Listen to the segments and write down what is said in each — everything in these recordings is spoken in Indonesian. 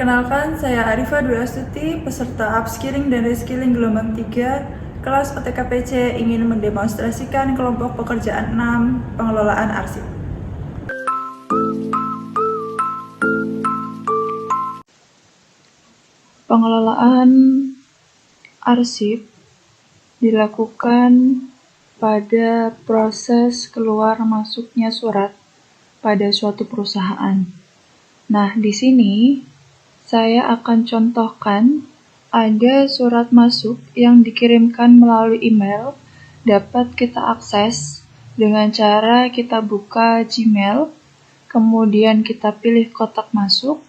Perkenalkan, saya Arifa Dwi Astuti, peserta Upskilling dan Reskilling gelombang 3, kelas OTKPC ingin mendemonstrasikan kelompok pekerjaan 6, pengelolaan arsip. Pengelolaan arsip dilakukan pada proses keluar masuknya surat pada suatu perusahaan. Nah, di sini saya akan contohkan ada surat masuk yang dikirimkan melalui email, dapat kita akses dengan cara kita buka Gmail, kemudian kita pilih kotak masuk,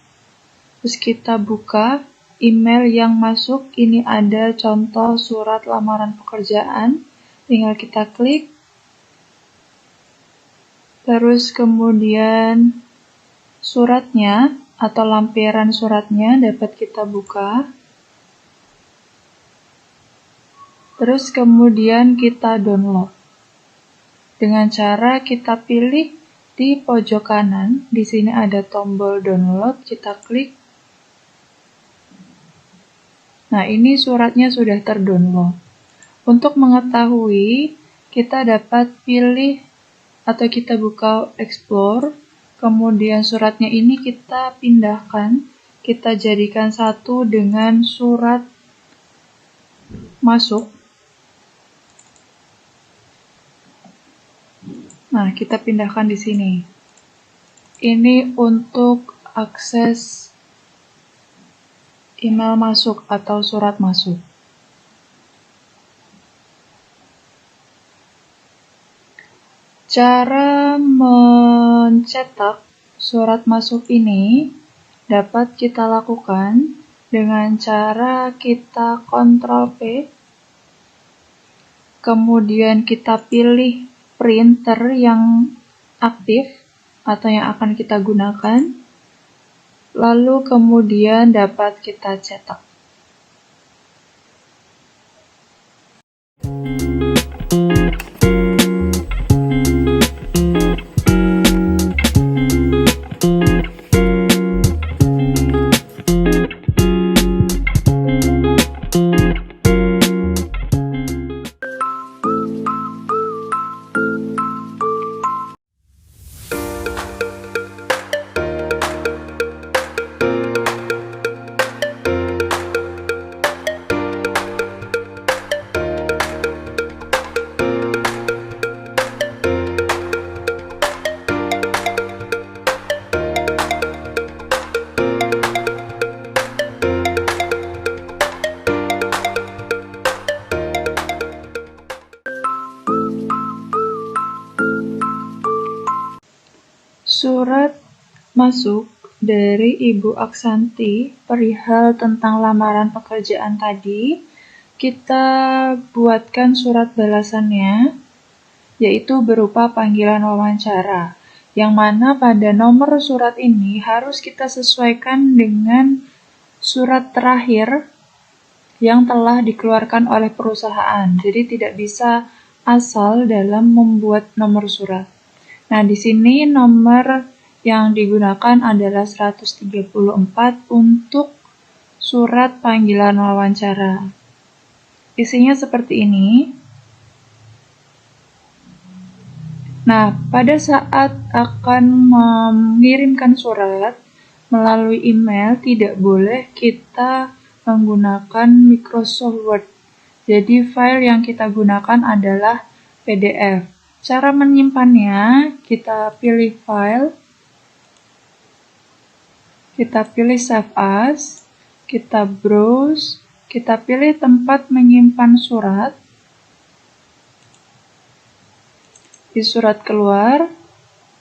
terus kita buka email yang masuk. Ini ada contoh surat lamaran pekerjaan, tinggal kita klik, terus kemudian suratnya atau lampiran suratnya dapat kita buka. Terus kemudian kita download. Dengan cara kita pilih di pojok kanan, di sini ada tombol download, kita klik. Nah, ini suratnya sudah terdownload. Untuk mengetahui, kita dapat pilih atau kita buka explore. Kemudian suratnya ini kita pindahkan, kita jadikan satu dengan surat masuk. Nah, kita pindahkan di sini. Ini untuk akses email masuk atau surat masuk. Cara mencetak surat masuk ini dapat kita lakukan dengan cara kita Ctrl P, kemudian kita pilih printer yang aktif atau yang akan kita gunakan, lalu kemudian dapat kita cetak. Surat masuk dari Ibu Aksanti perihal tentang lamaran pekerjaan tadi, kita buatkan surat balasannya, yaitu berupa panggilan wawancara, yang mana pada nomor surat ini harus kita sesuaikan dengan surat terakhir yang telah dikeluarkan oleh perusahaan. Jadi tidak bisa asal dalam membuat nomor surat. Nah, di sini nomor yang digunakan adalah 134 untuk surat panggilan wawancara. Isinya seperti ini. Nah, pada saat akan mengirimkan surat melalui email, tidak boleh kita menggunakan Microsoft Word. Jadi, file yang kita gunakan adalah PDF. Cara menyimpannya, kita pilih file, kita pilih save as, kita browse, kita pilih tempat menyimpan surat, di surat keluar,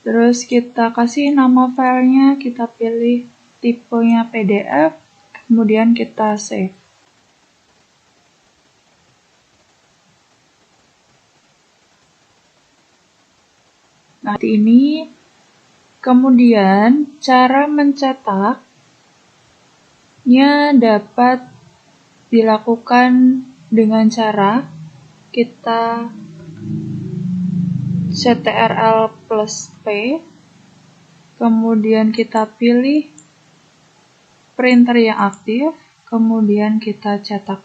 terus kita kasih nama filenya, kita pilih tipenya PDF, kemudian kita save. Nah, ini kemudian cara mencetaknya dapat dilakukan dengan cara kita Ctrl plus P, kemudian kita pilih printer yang aktif, kemudian kita cetak.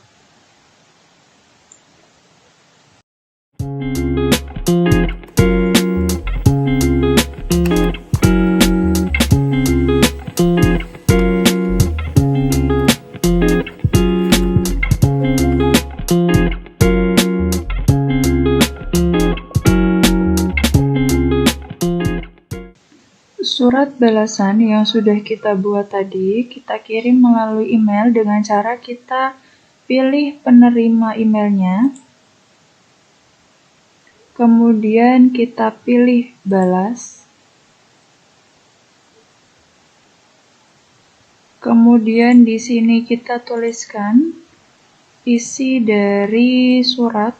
Surat balasan yang sudah kita buat tadi, kita kirim melalui email dengan cara kita pilih penerima emailnya, kemudian kita pilih balas, kemudian di sini kita tuliskan isi dari surat.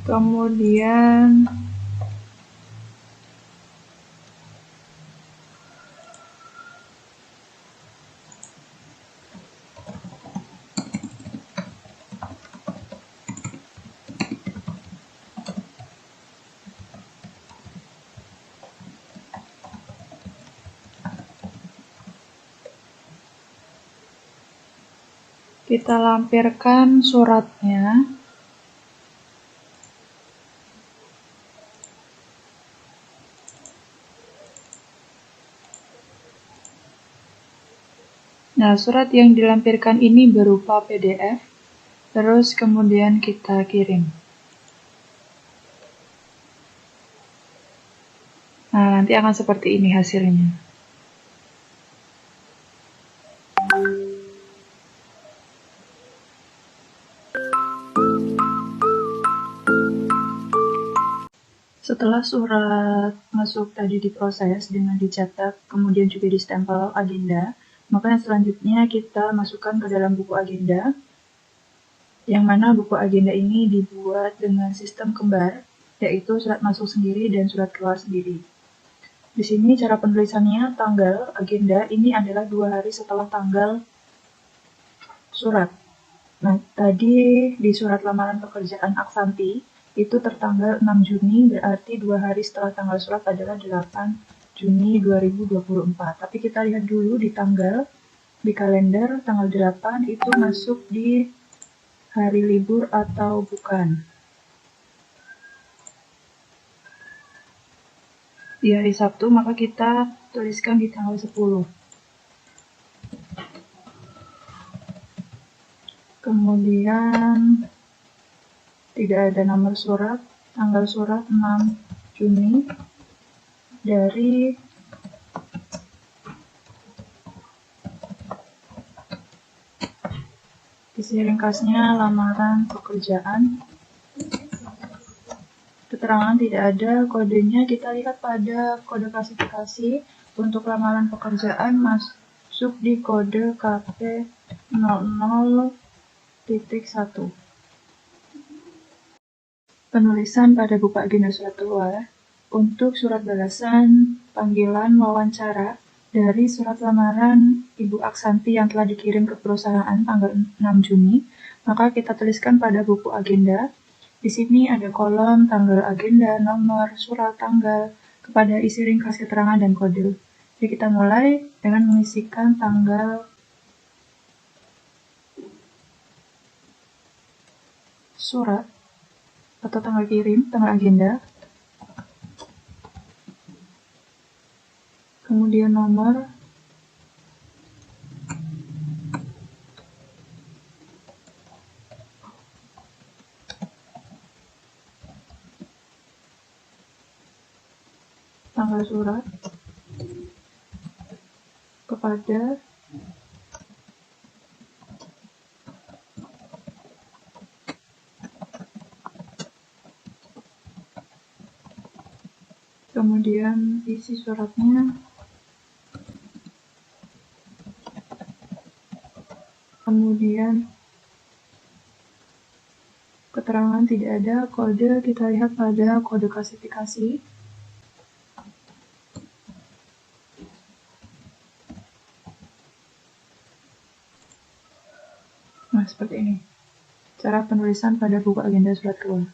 Kemudian kita lampirkan suratnya. Nah, surat yang dilampirkan ini berupa PDF, terus kemudian kita kirim. Nah, nanti akan seperti ini hasilnya. Setelah surat masuk tadi diproses dengan dicetak, kemudian juga distempel agenda, maka yang selanjutnya kita masukkan ke dalam buku agenda, yang mana buku agenda ini dibuat dengan sistem kembar, yaitu surat masuk sendiri dan surat keluar sendiri. Di sini cara penulisannya, tanggal agenda ini adalah 2 hari setelah tanggal surat. Nah, tadi di surat lamaran pekerjaan Aksanti, itu tertanggal 6 Juni, berarti 2 hari setelah tanggal surat adalah 8 Juni 2024. Tapi kita lihat dulu di tanggal, di kalender, tanggal 8 itu masuk di hari libur atau bukan. Di hari Sabtu, maka kita tuliskan di tanggal 10. Kemudian tidak ada nomor surat, tanggal surat 6 Juni dari isi ringkasnya lamaran pekerjaan. Keterangan tidak ada, kodenya kita lihat pada kode klasifikasi. Untuk lamaran pekerjaan masuk di kode KP 00.1. Penulisan pada buku agenda surat keluar. Untuk surat balasan, panggilan, wawancara dari surat lamaran Ibu Aksanti yang telah dikirim ke perusahaan tanggal 6 Juni, maka kita tuliskan pada buku agenda. Di sini ada kolom tanggal agenda, nomor, surat, tanggal, kepada isi ringkas keterangan dan kode. Jadi kita mulai dengan mengisikan tanggal surat atau tanggal kirim, tanggal agenda, kemudian nomor, tanggal surat, kepada kemudian isi suratnya, kemudian keterangan tidak ada, kode kita lihat pada kode klasifikasi. Nah, seperti ini. Cara penulisan pada buku agenda surat keluar.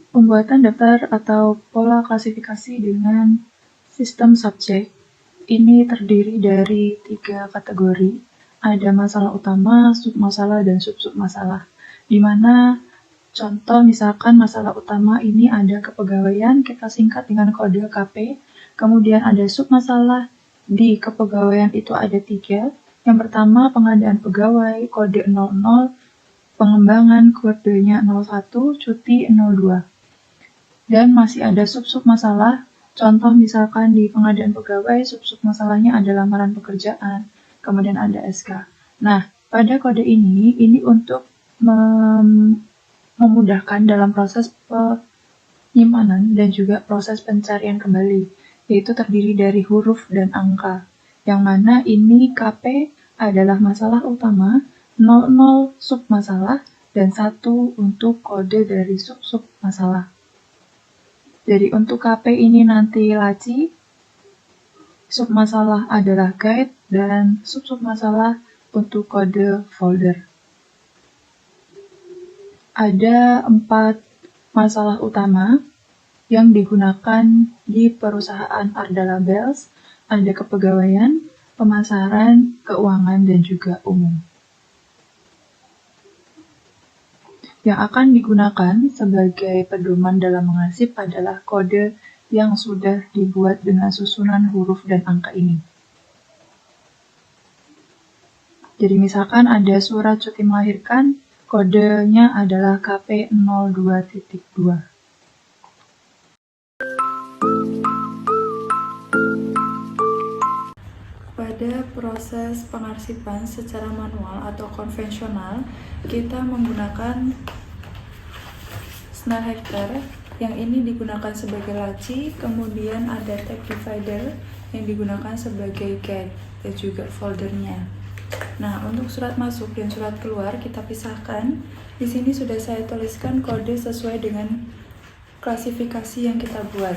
Pembuatan daftar atau pola klasifikasi dengan sistem subjek ini terdiri dari 3 kategori. Ada masalah utama, submasalah, dan sub-submasalah. Di mana contoh misalkan masalah utama ini ada kepegawaian, kita singkat dengan kode KP. Kemudian ada submasalah, di kepegawaian itu ada 3. Yang pertama pengadaan pegawai, kode 00, pengembangan kodenya 01, cuti 02. Dan masih ada sub-sub masalah, contoh misalkan di pengadaan pegawai, sub-sub masalahnya ada lamaran pekerjaan, kemudian ada SK. Nah, pada kode ini untuk memudahkan dalam proses penyimpanan dan juga proses pencarian kembali, yaitu terdiri dari huruf dan angka, yang mana ini KP adalah masalah utama, 00 sub masalah, dan 1 untuk kode dari sub-sub masalah. Jadi untuk KP ini nanti laci, submasalah adalah guide, dan sub-sub masalah untuk kode folder. Ada 4 masalah utama yang digunakan di perusahaan Arda Labels, ada kepegawaian, pemasaran, keuangan, dan juga umum. Yang akan digunakan sebagai pedoman dalam mengarsip adalah kode yang sudah dibuat dengan susunan huruf dan angka ini. Jadi misalkan ada surat cuti melahirkan, kodenya adalah KP02.2. Pada proses pengarsipan secara manual atau konvensional, kita menggunakan snare hektar yang ini digunakan sebagai laci, kemudian ada tag divider yang digunakan sebagai guide dan juga foldernya. Nah, untuk surat masuk dan surat keluar kita pisahkan. Di sini sudah saya tuliskan kode sesuai dengan klasifikasi yang kita buat.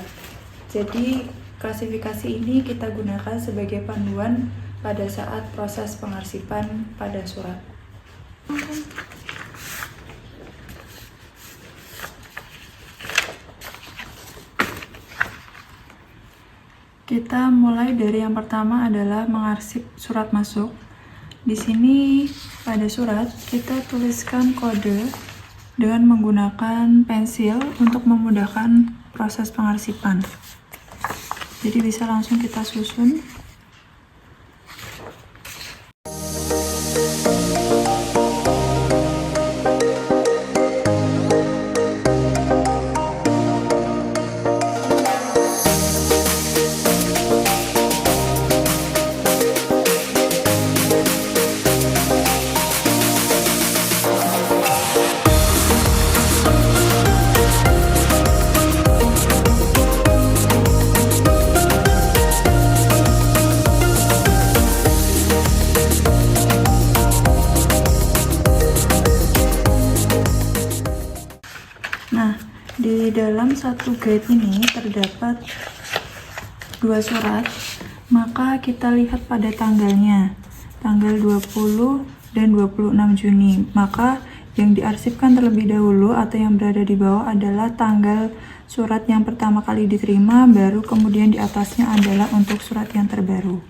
Jadi klasifikasi ini kita gunakan sebagai panduan pada saat proses pengarsipan pada surat. Kita mulai dari yang pertama adalah mengarsip surat masuk. Di sini pada surat kita tuliskan kode dengan menggunakan pensil untuk memudahkan proses pengarsipan. Jadi bisa langsung kita susun. dalam satu guide ini terdapat 2 surat, maka kita lihat pada tanggalnya, tanggal 20 dan 26 Juni. Maka yang diarsipkan terlebih dahulu atau yang berada di bawah adalah tanggal surat yang pertama kali diterima, baru kemudian di atasnya adalah untuk surat yang terbaru.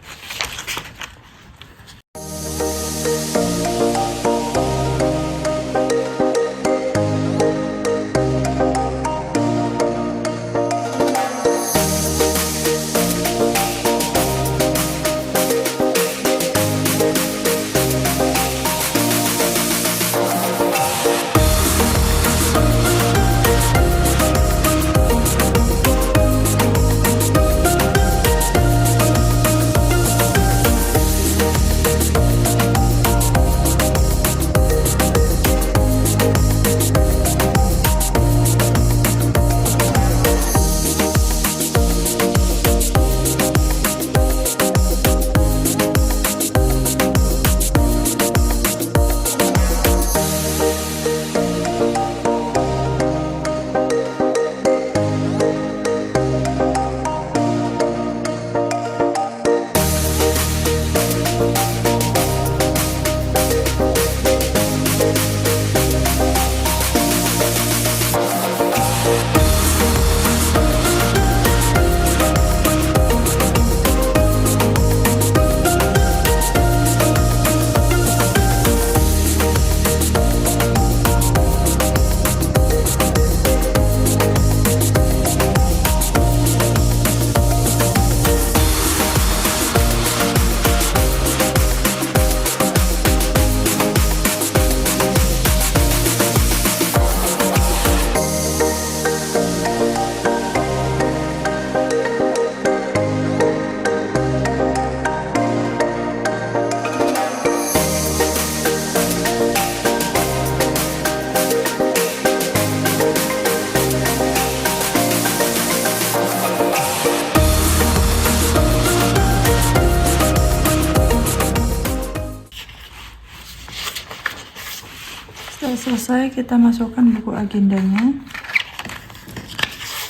Setelah selesai, kita masukkan buku agendanya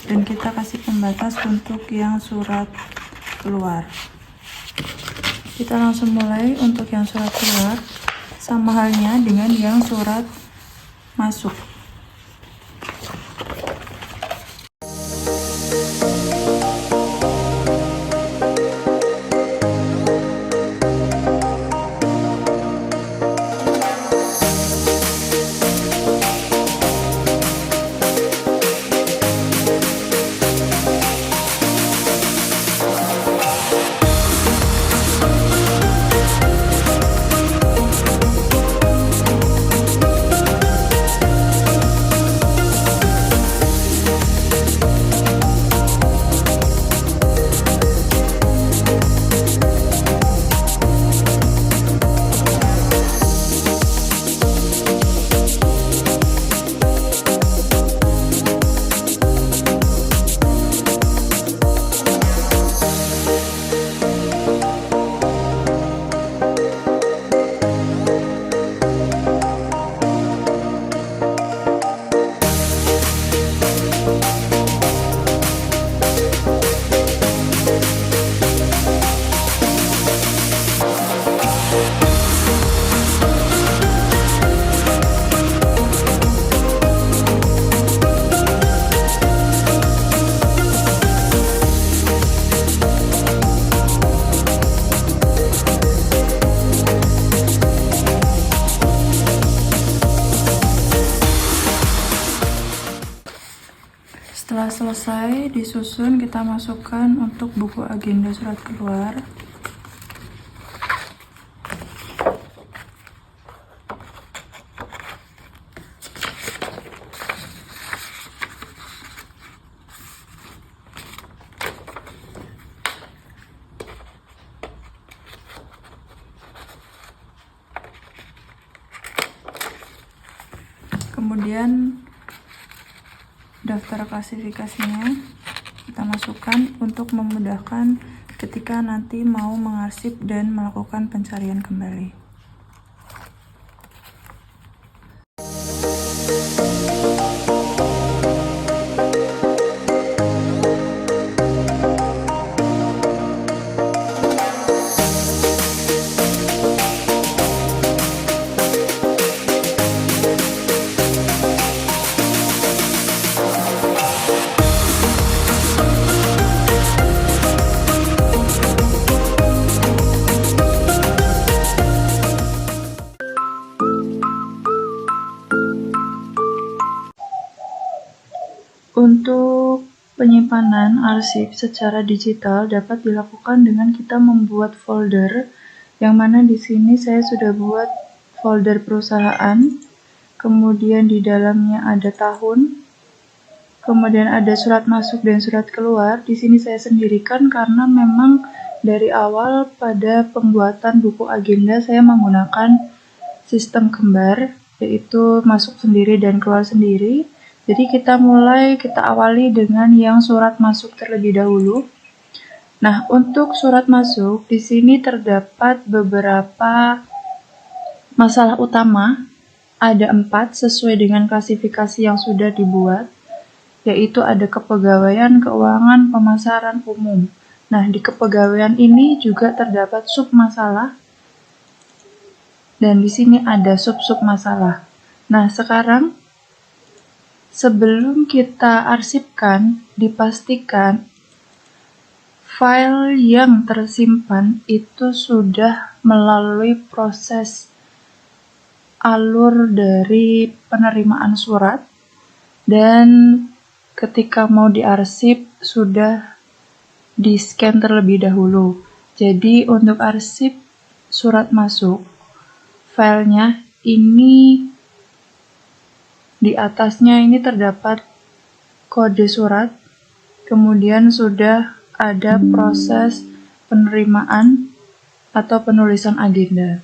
dan kita kasih pembatas untuk yang surat keluar. Kita langsung mulai untuk yang surat keluar, sama halnya dengan yang surat masuk. Setelah selesai disusun, kita masukkan untuk buku agenda surat keluar. Kemudian daftar klasifikasinya kita masukkan untuk memudahkan ketika nanti mau mengarsip dan melakukan pencarian kembali. Untuk penyimpanan arsip secara digital dapat dilakukan dengan kita membuat folder, yang mana di sini saya sudah buat folder perusahaan, kemudian di dalamnya ada tahun, kemudian ada surat masuk dan surat keluar. Di sini saya sendirikan karena memang dari awal pada pembuatan buku agenda saya menggunakan sistem kembar, yaitu masuk sendiri dan keluar sendiri. Jadi kita awali dengan yang surat masuk terlebih dahulu. Nah, untuk surat masuk di sini terdapat beberapa masalah utama, ada 4 sesuai dengan klasifikasi yang sudah dibuat, yaitu ada kepegawaian, keuangan, pemasaran, umum. Nah, di kepegawaian ini juga terdapat sub masalah, dan di sini ada sub-sub masalah. Nah, sekarang sebelum kita arsipkan, dipastikan file yang tersimpan itu sudah melalui proses alur dari penerimaan surat, dan ketika mau diarsip sudah di-scan terlebih dahulu. Jadi untuk arsip surat masuk, filenya ini di atasnya ini terdapat kode surat, kemudian sudah ada proses penerimaan atau penulisan agenda.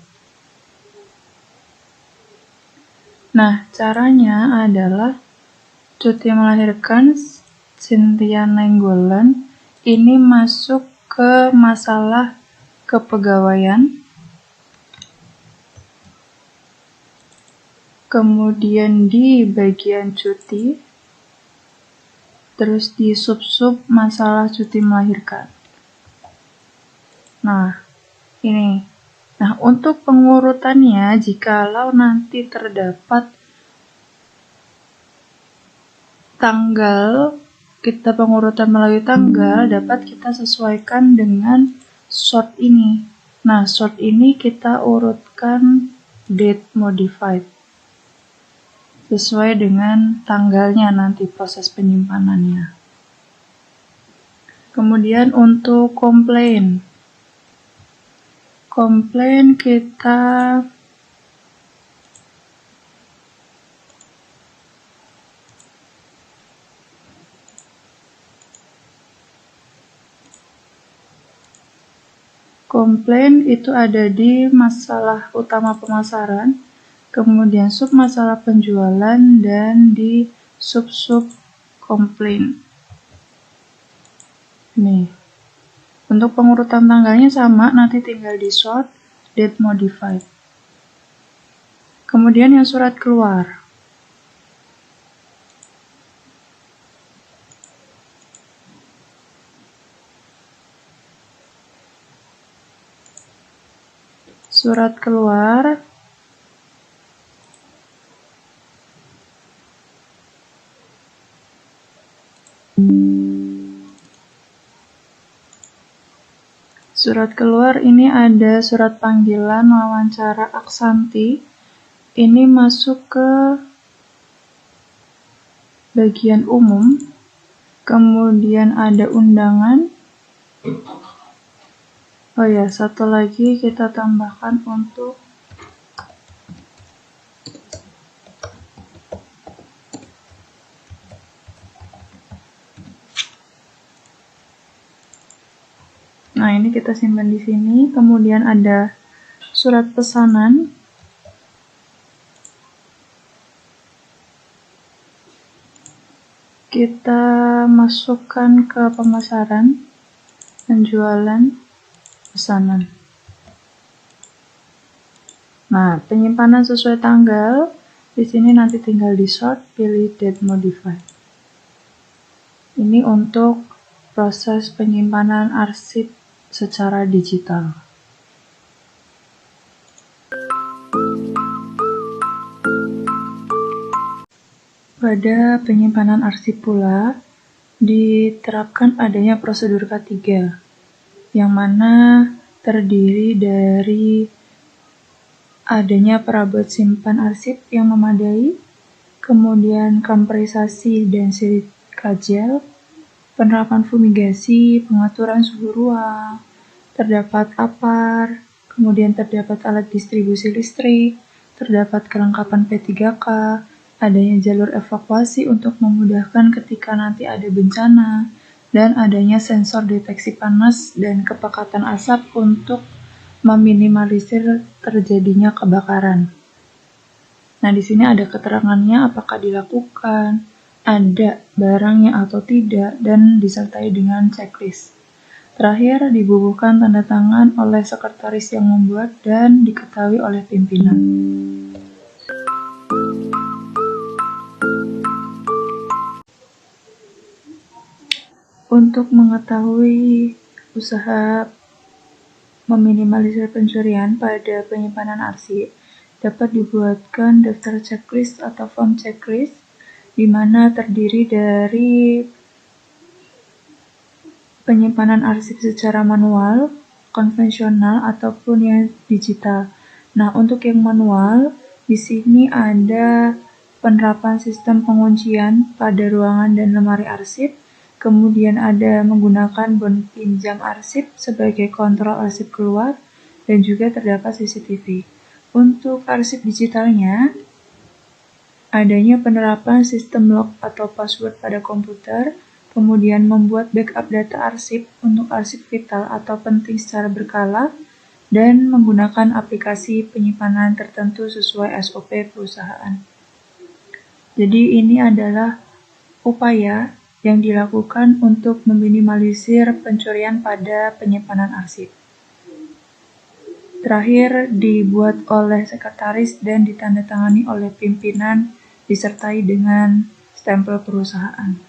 Nah, caranya adalah cuti melahirkan Cynthia Nainggolan ini masuk ke masalah kepegawaian, kemudian di bagian cuti, terus di sub-sub masalah cuti melahirkan. Nah, ini. Nah, untuk pengurutannya, jikalau nanti terdapat tanggal, kita pengurutan melalui tanggal, dapat kita sesuaikan dengan sort ini. Nah, sort ini kita urutkan date modified sesuai dengan tanggalnya nanti proses penyimpanannya. Kemudian untuk komplain kita komplain itu ada di masalah utama pemasaran, kemudian sub masalah penjualan, dan di sub-sub komplain. Nih, untuk pengurutan tanggalnya sama, nanti tinggal di sort, date modified. Kemudian yang surat keluar. Surat keluar ini ada surat panggilan wawancara Aksanti. Ini masuk ke bagian umum. Kemudian ada undangan. Oh ya, satu lagi kita tambahkan untuk nah, ini kita simpan di sini. Kemudian ada surat pesanan. Kita masukkan ke pemasaran, penjualan, pesanan. Nah, penyimpanan sesuai tanggal. Di sini nanti tinggal di sort, pilih date modified. Ini untuk proses penyimpanan arsip secara digital. Pada penyimpanan arsip pula diterapkan adanya prosedur K3, yang mana terdiri dari adanya perabot simpan arsip yang memadai, kemudian kompresasi dan kajel, penerapan fumigasi, pengaturan suhu ruang, terdapat APAR, kemudian terdapat alat distribusi listrik, terdapat kelengkapan P3K, adanya jalur evakuasi untuk memudahkan ketika nanti ada bencana, dan adanya sensor deteksi panas dan kepekatan asap untuk meminimalisir terjadinya kebakaran. Nah, di sini ada keterangannya apakah dilakukan, ada barangnya atau tidak, dan disertai dengan checklist. Terakhir, dibubuhkan tanda tangan oleh sekretaris yang membuat dan diketahui oleh pimpinan. Untuk mengetahui usaha meminimalisir pencurian pada penyimpanan arsip, dapat dibuatkan daftar checklist atau form checklist, di mana terdiri dari penyimpanan arsip secara manual, konvensional, ataupun yang digital. Nah, untuk yang manual, di sini ada penerapan sistem penguncian pada ruangan dan lemari arsip, kemudian ada menggunakan bon pinjam arsip sebagai kontrol arsip keluar, dan juga terdapat CCTV. Untuk arsip digitalnya, adanya penerapan sistem lock atau password pada komputer, kemudian membuat backup data arsip untuk arsip vital atau penting secara berkala, dan menggunakan aplikasi penyimpanan tertentu sesuai SOP perusahaan. Jadi ini adalah upaya yang dilakukan untuk meminimalisir pencurian pada penyimpanan arsip. Terakhir, dibuat oleh sekretaris dan ditandatangani oleh pimpinan disertai dengan stempel perusahaan.